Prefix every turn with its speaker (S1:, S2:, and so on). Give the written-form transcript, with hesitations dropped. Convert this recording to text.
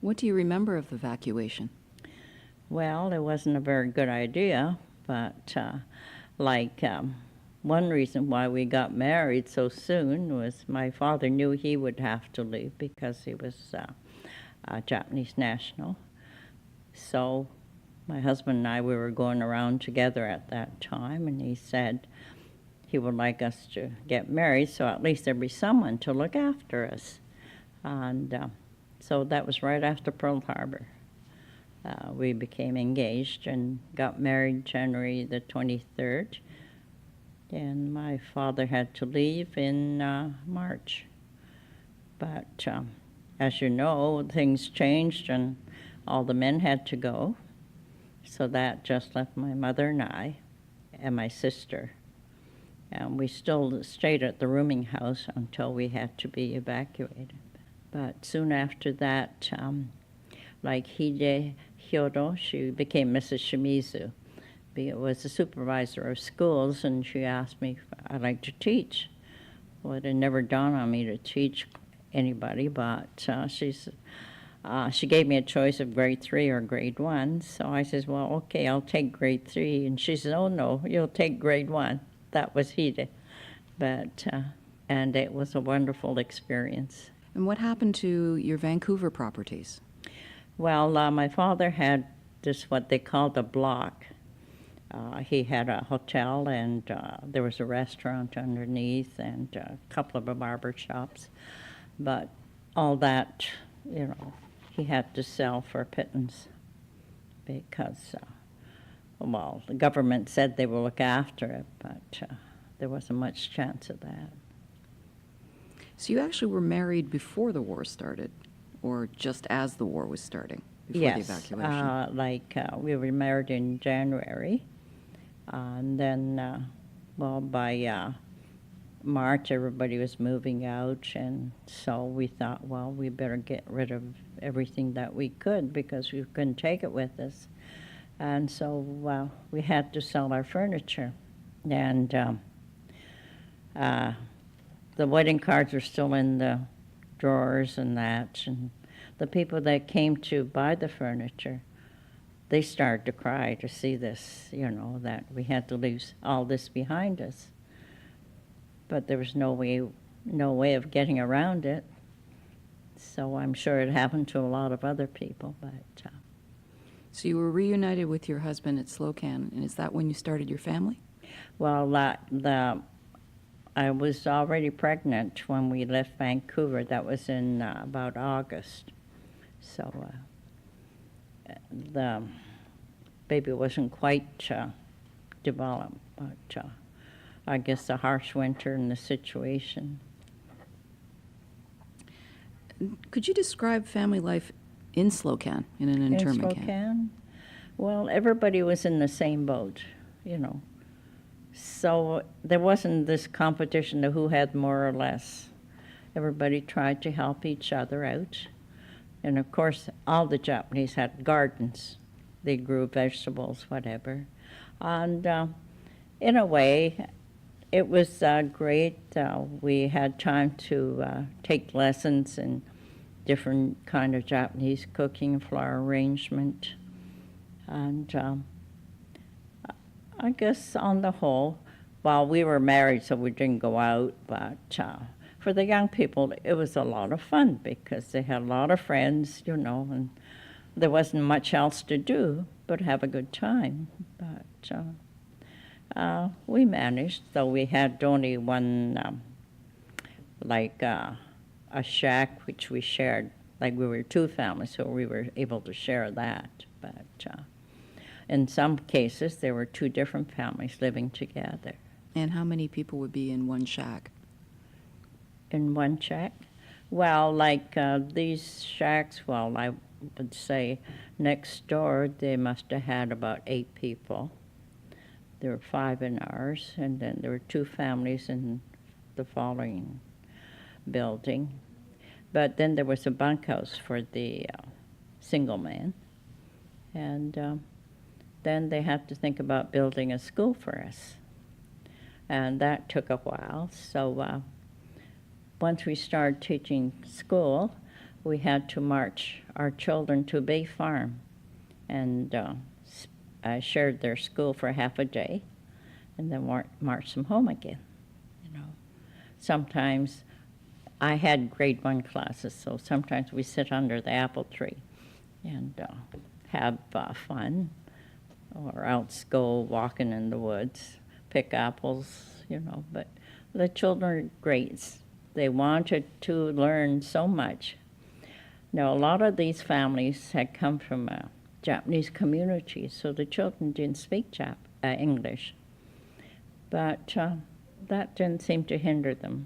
S1: What do you remember of the evacuation?
S2: Well, it wasn't a very good idea, but one reason why we got married so soon was my father knew he would have to leave because he was a Japanese national. So my husband and I, we were going around together at that time, and he said he would like us to get married, so at least there'd be someone to look after us. And so that was right after Pearl Harbor. We became engaged and got married January the 23rd. And my father had to leave in March. But as you know, things changed and all the men had to go. So that just left my mother and I and my sister. And we still stayed at the rooming house until we had to be evacuated. But soon after that, Hide Hyodo, she became Mrs. Shimizu. Was the supervisor of schools, and she asked me if I'd like to teach. Well, it had never dawned on me to teach anybody, but she gave me a choice of grade 3 or grade 1. So I says, well, okay, I'll take grade 3. And she says, oh, no, you'll take grade 1. That was Hide. And it was a wonderful experience.
S1: And what happened to your Vancouver properties?
S2: Well, my father had this, what they called a block. He had a hotel, and there was a restaurant underneath and a couple of barber shops. But all that, he had to sell for pittance because, the government said they would look after it, but there wasn't much chance of that.
S1: So you actually were married before the war started, or just as the war was starting, before the evacuation?
S2: We were married in January, and then, by March, everybody was moving out, and so we thought, well, we better get rid of everything that we could because we couldn't take it with us. And so we had to sell our furniture. And the wedding cards are still in the drawers and that. And the people that came to buy the furniture, they started to cry to see this, that we had to leave all this behind us. But there was no way of getting around it. So I'm sure it happened to a lot of other people. But
S1: So you were reunited with your husband at Slocan, and is that when you started your family?
S2: Well, I was already pregnant when we left Vancouver. That was in about August. So the baby wasn't quite developed, but I guess the harsh winter and the situation.
S1: Could you describe family life in Slocan, in an internment camp?
S2: In Slocan? Well, everybody was in the same boat, So there wasn't this competition of who had more or less. Everybody tried to help each other out. And of course, all the Japanese had gardens. They grew vegetables, whatever. And in a way, it was great. We had time to take lessons in different kind of Japanese cooking, flower arrangement. And I guess on the whole, while we were married, so we didn't go out, but for the young people, it was a lot of fun because they had a lot of friends, and there wasn't much else to do but have a good time. But we managed, though we had only one, a shack which we shared. Like we were two families, so we were able to share that. But in some cases, there were two different families living together.
S1: And how many people would be in one shack?
S2: In one shack? Well, these shacks, I would say next door, they must have had about 8 people. There were 5 in ours, and then there were 2 families in the following building. But then there was a bunkhouse for the single man. And then they had to think about building a school for us. And that took a while. So once we started teaching school, we had to march our children to Bay Farm and shared their school for half a day and then march them home again, you know. Sometimes I had grade 1 classes, so sometimes we sit under the apple tree and have fun, or else go walking in the woods, pick apples, you know. But the children are great. They wanted to learn so much. Now, a lot of these families had come from a Japanese community, so the children didn't speak English. But that didn't seem to hinder them.